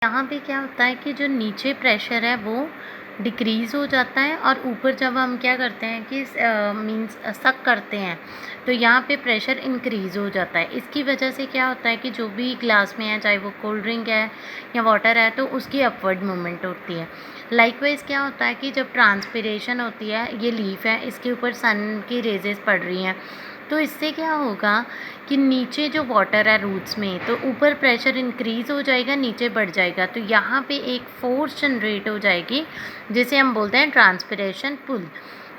यहाँ पे क्या होता है कि जो नीचे प्रेशर है वो डिक्रीज़ हो जाता है और ऊपर जब हम क्या करते हैं कि मीन्स सक करते हैं तो यहाँ पे प्रेशर इंक्रीज़ हो जाता है। इसकी वजह से क्या होता है कि जो भी ग्लास में है, चाहे वो कोल्ड ड्रिंक है या वाटर है, तो उसकी अपवर्ड मूवमेंट होती है। लाइकवाइज क्या होता है कि जब ट्रांसपिरेशन होती है, ये लीफ है, इसके ऊपर सन की रेजेस पड़ रही हैं, तो इससे क्या होगा कि नीचे जो वाटर है रूट्स में, तो ऊपर प्रेशर इंक्रीज़ हो जाएगा, नीचे बढ़ जाएगा, तो यहाँ पे एक फोर्स जनरेट हो जाएगी जिसे हम बोलते हैं transpiration pull,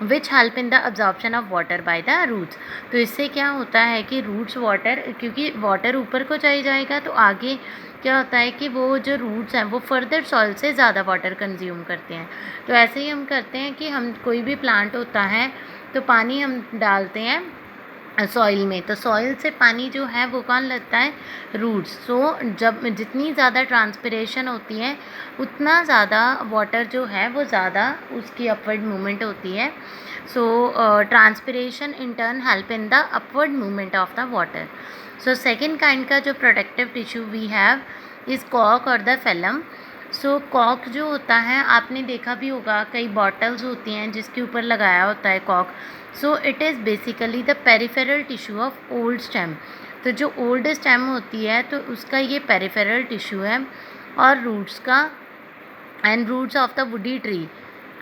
which help in the absorption of water by the roots. तो इससे क्या होता है कि रूट्स वाटर, क्योंकि वाटर ऊपर को चले जाएगा तो आगे क्या होता है कि वो जो रूट्स हैं वो फर्दर सॉइल से ज़्यादा वाटर कंज्यूम करते हैं। तो ऐसे ही हम करते हैं कि हम कोई भी प्लांट होता है तो पानी हम डालते हैं सॉइल में, तो सॉइल से पानी जो है वो कौन लेता है? रूट्स। सो जब जितनी ज़्यादा ट्रांसपिरेशन होती है उतना ज़्यादा वाटर जो है वो ज़्यादा उसकी अपवर्ड मूवमेंट होती है। So transpiration in turn help in the upward movement of the water. So second kind का जो protective tissue we have is cork और द फेलम। सो कॉर्क जो होता है, आपने देखा भी होगा, कई बॉटल्स होती हैं जिसके ऊपर लगाया होता है cork. So it is basically the peripheral tissue of old stem. तो जो ओल्ड स्टेम होती है तो उसका ये पेरिफेरल टिश्यू है और रूट्स का, and roots of the woody tree,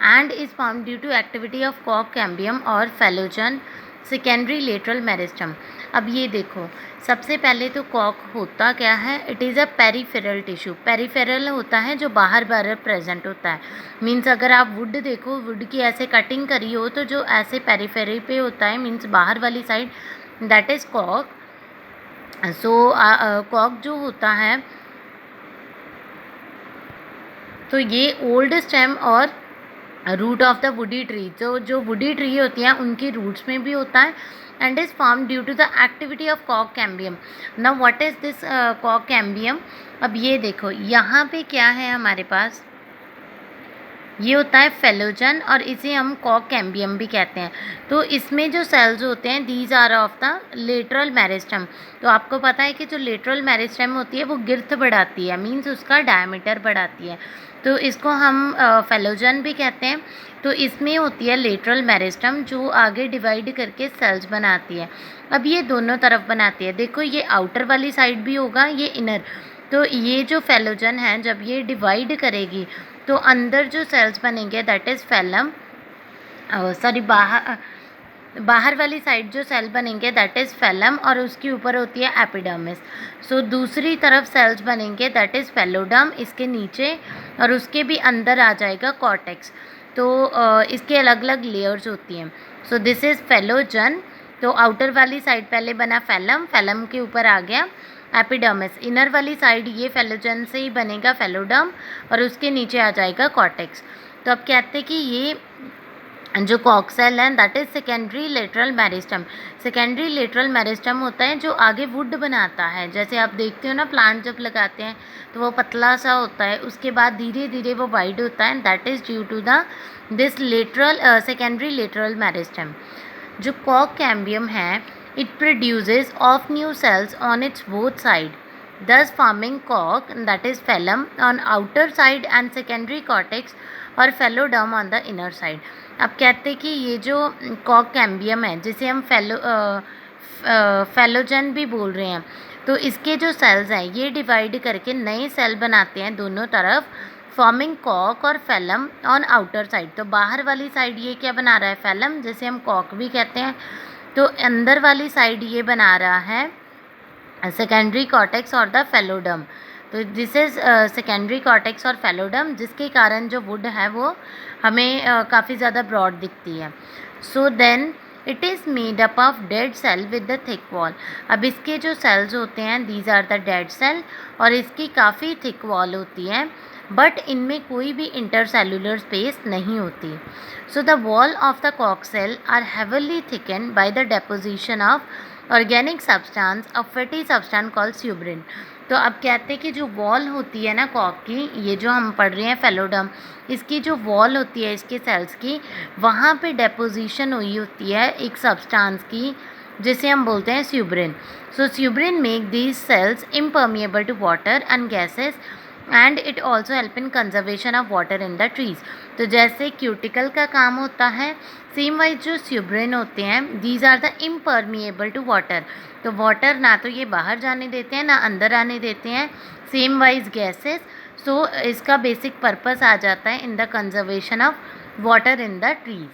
and is form due to activity of cork cambium और फेलोजन सेकेंडरी लेटरल मेरिस्टम। अब ये देखो, सबसे पहले तो कॉर्क होता क्या है? It is a peripheral tissue. Peripheral होता है जो बाहर बाहर प्रेजेंट होता है। मीन्स अगर आप वुड देखो, वुड की ऐसे कटिंग करी हो तो जो ऐसे पेरिफेरी पे होता है, मीन्स बाहर वाली side, that is cork. So cork जो होता है तो ये ओल्ड स्टेम और root of the woody tree, जो वुडी ट्री होती हैं उनकी रूट्स में भी होता है, and is form due to the activity of cork cambium. Now what is this cork cambium? अब ये देखो, यहाँ पे क्या है हमारे पास, ये होता है फेलोजन और इसे हम कॉर्क कैम्बियम भी कहते हैं। तो इसमें जो सेल्स होते हैं, these are of the lateral meristem. तो आपको पता है कि जो लेटरल मेरिस्टम होती है वो गिर्थ बढ़ाती है, मीन्स उसका डायमीटर बढ़ाती है, तो इसको हम फेलोजन भी कहते हैं। तो इसमें होती है लेटरल मेरिस्टम जो आगे डिवाइड करके सेल्स बनाती है। अब ये दोनों तरफ बनाती है, देखो ये आउटर वाली साइड भी होगा, ये इनर। तो ये जो फेलोजन है जब ये डिवाइड करेगी तो अंदर जो सेल्स बनेंगे दैट इज़ फेलम, सॉरी बाहर वाली साइड जो सेल बनेंगे दैट इज़ फेलम, और उसके ऊपर होती है एपिडर्मिस। सो दूसरी तरफ सेल्स बनेंगे दैट इज़ फेलोडर्म, इसके नीचे, और उसके भी अंदर आ जाएगा कॉर्टेक्स। तो इसके अलग अलग लेयर्स होती हैं। So this is phellogen. तो आउटर वाली साइड पहले बना फेलम, फेलम के ऊपर आ गया एपिडर्मिस, इनर वाली साइड ये फेलोजन से ही बनेगा फेलोडर्म, और उसके नीचे आ जाएगा कॉर्टेक्स। तो अब कहते हैं कि ये जो कॉर्क सेल है that is secondary lateral meristem. Secondary lateral meristem होता है जो आगे वुड बनाता है। जैसे आप देखते हो ना, प्लांट जब लगाते हैं तो वो पतला सा होता है, उसके बाद धीरे धीरे वो वाइड होता है, that is due to the this lateral secondary lateral meristem. जो कॉर्क कैम्बियम है, it produces of new cells on its both side, thus forming cork, that is phellum, on outer side and secondary cortex और phelloderm on the inner side. अब कहते हैं कि ये जो cork cambium है जिसे हम फेलोजन भी बोल रहे हैं, तो इसके जो सेल्स हैं ये डिवाइड करके नए सेल बनाते हैं दोनों तरफ, फॉर्मिंग कॉर्क और फेलम ऑन आउटर साइड। तो बाहर वाली साइड ये क्या बना रहा है? फेलम, जिसे हम कॉर्क भी कहते हैं। तो अंदर वाली साइड ये बना रहा है सेकेंडरी कॉर्टेक्स और द फेलोडर्म। तो दिस इज़ सेकेंडरी कॉर्टेक्स और फेलोडर्म, जिसके कारण जो वुड है वो हमें काफ़ी ज़्यादा ब्रॉड दिखती है। So then it is made up of dead cell with the thick wall. अब इसके जो सेल्स होते हैं these are the dead cell, और इसकी काफ़ी थिक वॉल होती है, बट इनमें कोई भी इंटरसेलुलर स्पेस नहीं होती। So the wall of the cork cell are heavily thickened by the deposition of organic substance, a fatty substance called suberin। तो अब कहते हैं कि जो वॉल होती है ना कॉर्क की, ये जो हम पढ़ रहे हैं फेलोडर्म, इसकी जो वॉल होती है इसके सेल्स की, वहाँ पे डेपोजिशन हुई होती है एक सब्सटेंस की जिसे हम बोलते हैं suberin। So suberin make these cells impermeable to water and gases and it also help in conservation of water in the trees. तो जैसे क्यूटिकल का काम होता है, सेम वाइज जो स्यूब्रिन होते हैं, these are the impermeable to water. तो वाटर ना तो ये बाहर जाने देते हैं ना अंदर आने देते हैं, सेम वाइज गैसेस। सो इसका बेसिक पर्पस आ जाता है in the conservation of water in the trees.